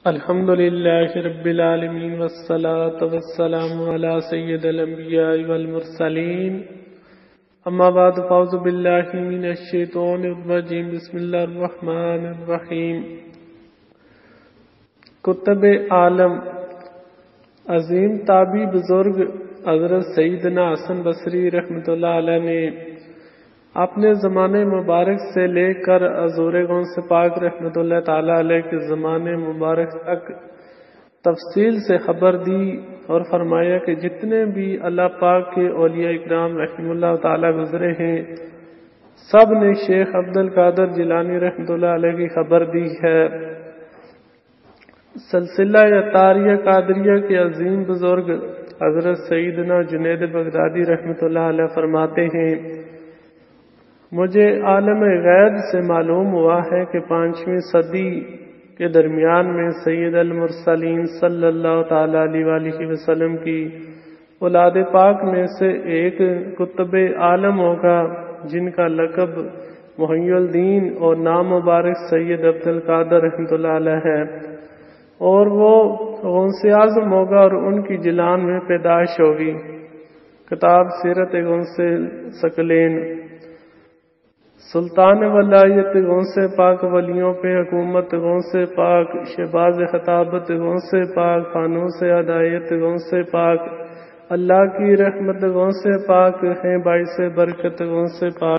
الحمد للہ رب العالمین والصلاة والسلام علی سید الانبیاء والمرسلین اما بعد فاعوذ باللہ من الشیطان الرجیم بسم اللہ الرحمن الرحیم کتب عالم عظیم تابعی بزرگ حضرت سیدنا حسن بصری رحمۃ اللہ علیہ نے اپنے زمانے مبارک سے لے کر حضور غوث پاک رحمۃ اللہ تعالی علیہ کے زمانے مبارک تک تفصیل سے خبر دی اور فرمایا کہ جتنے بھی اللہ پاک کے اولیاء اکرام رحمہ اللہ تعالی گزرے ہیں سب نے شیخ عبد القادر جیلانی رحمۃ اللہ علیہ کی خبر دی ہے۔ سلسلہ اتاریہ قادریہ کے عظیم بزرگ حضرت سیدنا جنید بغدادی رحمۃ اللہ علیہ فرماتے ہیں، مجھے عالم غیب سے معلوم ہوا ہے کہ 5ویں صدی کے درمیان میں سید المرسلین صلی اللہ تعالی علیہ وآلہ وسلم کی اولاد پاک میں سے ایک کتب عالم ہوگا جن کا لقب محی الدین اور نام مبارک سید عبد القادر رحمۃ اللہ علیہ ہے، اور وہ غوث اعظم ہوگا اور ان کی جلان میں پیدائش ہوگی۔ کتاب سیرت غوث ثقلین۔ سلطان ولایت غوث پاک، ولیوں پہ حکومت غوث پاک، شہباز خطابت غوث پاک، فانوس ہدایت غوث پاک، اللہ کی رحمت غوث پاک ہیں، باعث برکت غوث پاک۔